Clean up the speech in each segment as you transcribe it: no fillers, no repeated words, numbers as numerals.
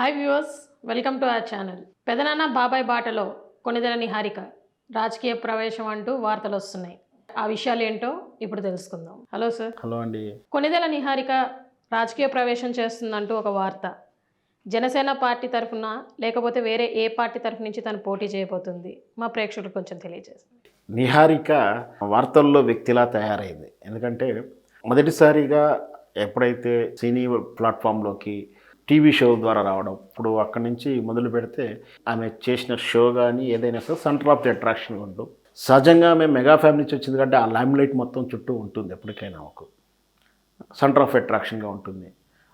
Hi viewers, welcome to our channel. పెదనాన్న బాబాయ్ బాటలో కొణిదెల నిహారిక రాజకీయ ప్రవేశం అంటూ వార్తలు వస్తున్నాయి. ఆ విషయాలు ఏంటో ఇప్పుడు తెలుసుకుందాం. Hello sir. హలో అండి. కొణిదెల నిహారిక రాజకీయ ప్రవేశం చేస్తుందంటూ ఒక వార్త. జనసేన పార్టీ తరఫున లేకపోతే వేరే ఏ పార్టీ తరఫు నుంచి తను పోటీ చేయబోతుంది? మా ప్రేక్షకులకు కొంచెం తెలియజేస్తుంది. నిహారిక వార్తల్లో వ్యక్తిలా తయారైంది. ఎందుకంటే మొదటిసారిగా ఎప్పుడైతే సినీ ప్లాట్ఫామ్లోకి టీవీ షో ద్వారా రావడం, ఇప్పుడు అక్కడి నుంచి మొదలు పెడితే ఆమె చేసిన షో కానీ ఏదైనా సరే సెంటర్ ఆఫ్ ది అట్రాక్షన్ ఉంటూ సహజంగా ఆమె మెగా ఫ్యామిలీ నుంచి వచ్చింది కాబట్టి ఆ లైమ్లైట్ మొత్తం చుట్టూ ఉంటుంది. ఎప్పటికైనా ఒక సెంటర్ ఆఫ్ అట్రాక్షన్గా ఉంటుంది.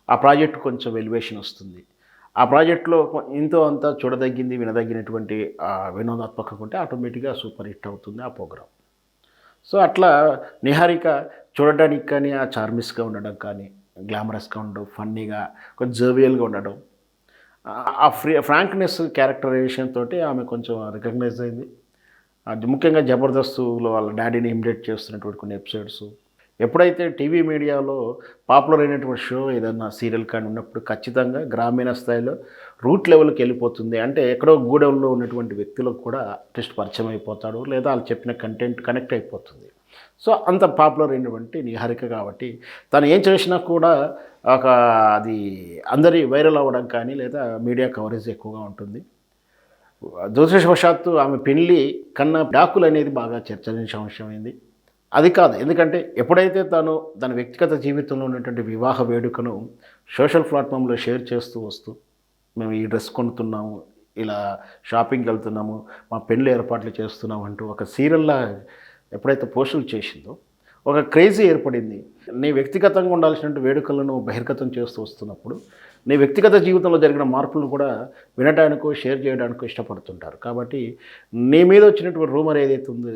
ఆ ప్రాజెక్ట్ కొంచెం ఎలివేషన్ వస్తుంది. ఆ ప్రాజెక్ట్లో ఇంతో అంతా చూడదగ్గింది, వినదగినటువంటి వినోదాత్మకంగా ఉంటే ఆటోమేటిక్గా సూపర్ హిట్ అవుతుంది ఆ ప్రోగ్రాం. సో అట్లా నిహారిక చూడడానికి కానీ ఆ చార్మిస్గా ఉండడం కానీ, గ్లామరస్గా ఉండడం, ఫన్నీగా కొంచెం జోవియల్గా ఉండడం, ఆ ఫ్రాంక్నెస్ క్యారెక్టరైజేషన్ తోటి ఆమె కొంచెం రికగ్నైజ్ అయింది. అది ముఖ్యంగా జబర్దస్త్లో వాళ్ళ డాడీని ఇమిటేట్ చేస్తున్నటువంటి కొన్ని ఎపిసోడ్స్, ఎప్పుడైతే టీవీ మీడియాలో పాపులర్ అయినటువంటి షో ఏదన్నా సీరియల్ కానీ ఉన్నప్పుడు ఖచ్చితంగా గ్రామీణ స్థాయిలో రూట్ లెవెల్కి వెళ్ళిపోతుంది. అంటే ఎక్కడో గూడెంలో ఉన్నటువంటి వ్యక్తులకు కూడా ఆర్టిస్ట్ పరిచయం అయిపోతాడు, లేదా వాళ్ళు చెప్పిన కంటెంట్ కనెక్ట్ అయిపోతుంది. సో అంత పాపులర్ అయినటువంటి నిహారిక కాబట్టి తను ఏం చేసినా కూడా అది అందరి వైరల్ అవ్వడం కానీ లేదా మీడియా కవరేజ్ ఎక్కువగా ఉంటుంది. దురదృష్టవశాత్తు ఆమె పెళ్ళి కన్నా డాకులు అనేది బాగా చర్చనీయాంశమైంది. అది కాదు, ఎందుకంటే ఎప్పుడైతే తన వ్యక్తిగత జీవితంలో ఉన్నటువంటి వివాహ వేడుకను సోషల్ ప్లాట్ఫామ్లో షేర్ చేస్తూ వస్తూ, మేము ఈ డ్రెస్ కొనుతున్నాము, ఇలా షాపింగ్కి వెళ్తున్నాము, మా పెళ్ళి ఏర్పాట్లు చేస్తున్నాము అంటూ ఒక సీరియల్లా ఎప్పుడైతే పోస్టులు చేసిందో ఒక క్రేజీ ఏర్పడింది. నీ వ్యక్తిగతంగా ఉండాల్సినటువంటి వేడుకలను బహిర్గతం చేస్తూ వస్తున్నప్పుడు నీ వ్యక్తిగత జీవితంలో జరిగిన మార్పులను కూడా వినడానికో షేర్ చేయడానికో ఇష్టపడుతుంటారు. కాబట్టి నీ మీద వచ్చినటువంటి రూమర్ ఏదైతే ఉందో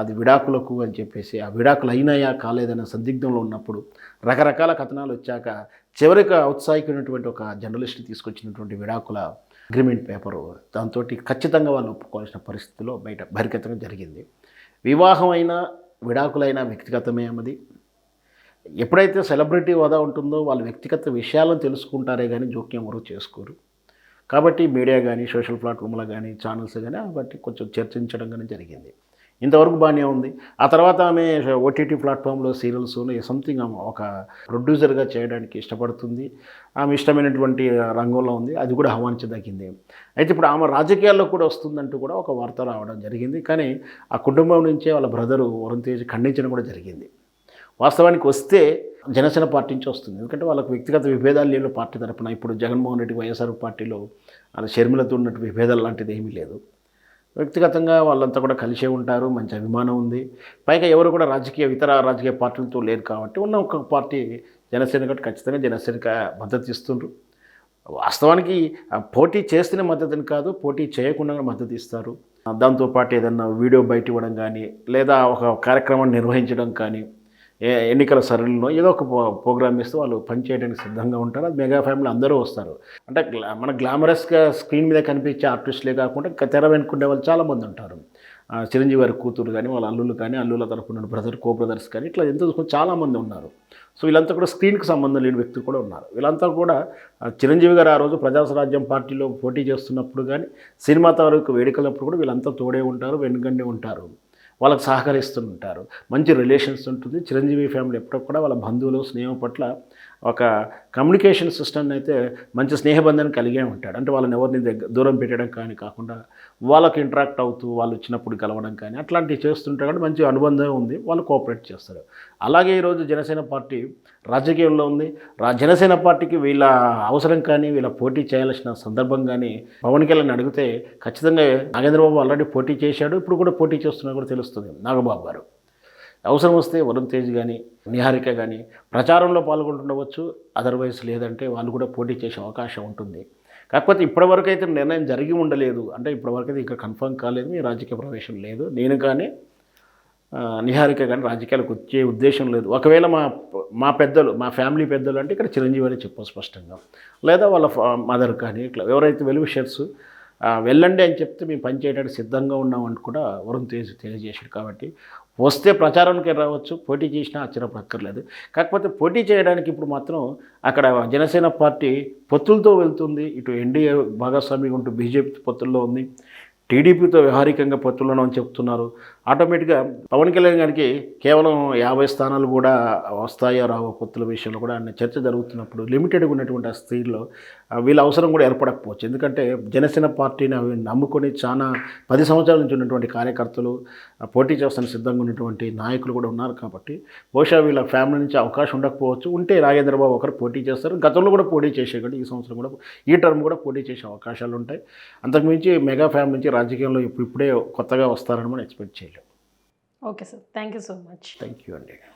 అది విడాకులకు అని చెప్పేసి, ఆ విడాకులు అయినాయా కాలేదన్న సందిగ్ధంలో ఉన్నప్పుడు రకరకాల కథనాలు వచ్చాక చివరికి ఔత్సాహికమైనటువంటి ఒక జర్నలిస్ట్ తీసుకొచ్చినటువంటి విడాకుల అగ్రిమెంట్ పేపరు, దాంతో ఖచ్చితంగా వాళ్ళు ఒప్పుకోవాల్సిన పరిస్థితిలో బహిర్గతంగా జరిగింది. వివాహం అయినా విడాకులైనా వ్యక్తిగతమే అన్నది. ఎప్పుడైతే సెలబ్రిటీ హోదా ఉంటుందో వాళ్ళ వ్యక్తిగత విషయాలను తెలుసుకుంటారే కానీ జోక్యం ఎవరు చేసుకోరు. కాబట్టి మీడియా కానీ సోషల్ ప్లాట్ఫామ్లో కానీ ఛానల్స్ కానీ బట్టి కొంచెం చర్చించడం కానీ జరిగింది. ఇంతవరకు బాగానే ఉంది. ఆ తర్వాత ఆమె ఓటీటీ ప్లాట్ఫామ్లో సీరియల్స్లో సంథింగ్ ఆమె ఒక ప్రొడ్యూసర్గా చేయడానికి ఇష్టపడుతుంది. ఆమె ఇష్టమైనటువంటి రంగంలో ఉంది, అది కూడా ఆహ్వానించదగింది. అయితే ఇప్పుడు ఆమె రాజకీయాల్లో కూడా వస్తుందంటూ కూడా ఒక వార్త రావడం జరిగింది. కానీ ఆ కుటుంబం నుంచే వాళ్ళ బ్రదరు వరుణ్ తేజ్ ఖండించడం కూడా జరిగింది. వాస్తవానికి వస్తే జనసేన పార్టీ నుంచి వస్తుంది. ఎందుకంటే వాళ్ళకు వ్యక్తిగత విభేదాలు లేవు పార్టీ తరపున. ఇప్పుడు జగన్మోహన్ రెడ్డి వైఎస్ఆర్ పార్టీలో వాళ్ళ షర్మిలతో ఉన్నట్టు విభేదాలు లాంటిది ఏమీ లేదు. వ్యక్తిగతంగా వాళ్ళంతా కూడా కలిసే ఉంటారు, మంచి అభిమానం ఉంది. పైగా ఎవరు కూడా ఇతర రాజకీయ పార్టీలతో లేరు కాబట్టి ఉన్న ఒక పార్టీ జనసేన కాబట్టి ఖచ్చితంగా జనసేనకి మద్దతు ఇస్తుండ్రు. వాస్తవానికి పోటీ చేస్తేనే మద్దతుని కాదు, పోటీ చేయకుండా మద్దతు ఇస్తారు. దాంతోపాటు ఏదన్నా వీడియో బయట ఇవ్వడం కానీ, లేదా ఒక కార్యక్రమాన్ని నిర్వహించడం కానీ, ఎన్నికల సరళిలో ఏదో ఒక ప్రోగ్రామ్ ఇస్తూ వాళ్ళు పనిచేయడానికి సిద్ధంగా ఉంటారు. అది మెగా ఫ్యామిలీ అందరూ వస్తారు. అంటే మన గ్లామరస్గా స్క్రీన్ మీద కనిపించే ఆర్టిస్టులే కాకుండా తెర వెనుకుండే వాళ్ళు చాలామంది ఉంటారు. చిరంజీవి వారి కూతురు కానీ, వాళ్ళ అల్లులు కానీ, అల్లుల తరపున కో బ్రదర్స్ కానీ, ఇట్లా ఎంత చూసుకుని చాలామంది ఉన్నారు. సో వీళ్ళంతా కూడా స్క్రీన్కి సంబంధం లేని వ్యక్తులు కూడా ఉన్నారు. వీళ్ళంతా కూడా చిరంజీవి గారు ఆ రోజు ప్రజాస్వరాజ్యం పార్టీలో పోటీ చేస్తున్నప్పుడు కానీ, సినిమా తాలూకు వేడుకలప్పుడు కూడా వీళ్ళంతా తోడే ఉంటారు, వెనుకండే ఉంటారు, వాళ్ళకి సహకరిస్తుంటారు. మంచి రిలేషన్స్ ఉంటుంది. చిరంజీవి ఫ్యామిలీ ఎప్పుడు కూడా వాళ్ళ బంధువులు స్నేహం పట్ల ఒక కమ్యూనికేషన్ సిస్టమ్ని అయితే మంచి స్నేహబంధాన్ని కలిగే ఉంటాడు. అంటే వాళ్ళని ఎవరిని దూరం పెట్టడం కానీ కాకుండా వాళ్ళకి ఇంటరాక్ట్ అవుతూ వాళ్ళు వచ్చినప్పుడు కలవడం కానీ అట్లాంటివి చేస్తుంటారు. కాబట్టి మంచి అనుబంధం ఉంది, వాళ్ళు కోఆపరేట్ చేస్తారు. అలాగే ఈరోజు జనసేన పార్టీ రాజకీయంలో ఉంది. జనసేన పార్టీకి వీళ్ళ అవసరం కానీ వీళ్ళ పోటీ చేయాల్సిన సందర్భం కానీ పవన్ కళ్యాణ్ అడిగితే ఖచ్చితంగా నాగేంద్రబాబు ఆల్రెడీ పోటీ చేశాడు, ఇప్పుడు కూడా పోటీ చేస్తున్నా కూడా తెలుస్తుంది. నాగబాబు గారు అవసరం వస్తే వరుణ్ తేజ్ కానీ నిహారిక కానీ ప్రచారంలో పాల్గొంటుండవచ్చు, అదర్వైజ్ లేదంటే వాళ్ళు కూడా పోటీ చేసే అవకాశం ఉంటుంది. కాకపోతే ఇప్పటివరకు అయితే నిర్ణయం జరిగి ఉండలేదు. అంటే ఇప్పటివరకు అయితే ఇంకా కన్ఫర్మ్ కాలేదు, మీ రాజకీయ ప్రవేశం లేదు. నేను కానీ నిహారిక కానీ రాజకీయాలకు వచ్చే ఉద్దేశం లేదు. ఒకవేళ మా పెద్దలు, మా ఫ్యామిలీ పెద్దలు అంటే ఇక్కడ చిరంజీవి అని చెప్పు స్పష్టంగా, లేదా వాళ్ళ మదర్ కానీ ఇట్లా ఎవరైతే వెల్ విషర్స్ వెళ్ళండి అని చెప్తే మేము పని చేయడానికి సిద్ధంగా ఉన్నామని కూడా వరుణ్ తేజ్ తెలియజేశాడు. కాబట్టి వస్తే ప్రచారానికి రావచ్చు, పోటీ చేసినా ఆశ్చర్యపడక్కర్లేదు. కాకపోతే పోటీ చేయడానికి ఇప్పుడు మాత్రం అక్కడ జనసేన పార్టీ పొత్తులతో వెళ్తుంది. ఇటు ఎన్డీఏ భాగస్వామిగా ఉంటూ బీజేపీ పొత్తుల్లో ఉంది, టీడీపీతో వ్యవహారికంగా పొత్తులను అని చెప్తున్నారు. ఆటోమేటిక్గా పవన్ కళ్యాణ్ గారికి కేవలం 50 స్థానాలు కూడా వస్తాయో రావో పొత్తుల విషయంలో కూడా అన్న చర్చ జరుగుతున్నప్పుడు లిమిటెడ్గా ఉన్నటువంటి ఆ స్థితిలో వీళ్ళ అవసరం కూడా ఏర్పడకపోవచ్చు. ఎందుకంటే జనసేన పార్టీని అవి నమ్ముకొని చాలా 10 సంవత్సరాల నుంచి ఉన్నటువంటి కార్యకర్తలు, పోటీ చేస్తానికి సిద్ధంగా ఉన్నటువంటి నాయకులు కూడా ఉన్నారు. కాబట్టి బహుశా వీళ్ళ ఫ్యామిలీ నుంచి అవకాశం ఉండకపోవచ్చు. ఉంటే రాజేంద్రబాబు ఒకరు పోటీ చేస్తారు. గతంలో కూడా పోటీ చేసేవాడు. ఈ సంవత్సరం కూడా ఈ టర్మ్ కూడా పోటీ చేసే అవకాశాలు ఉంటాయి. అంతకుమించి మెగా ఫ్యామిలీ నుంచి రాజకీయంలో ఇప్పుడే కొత్తగా వస్తారని మనం ఎక్స్పెక్ట్ చేయలేం. Okay sir, thank you so much. Thank you అండి.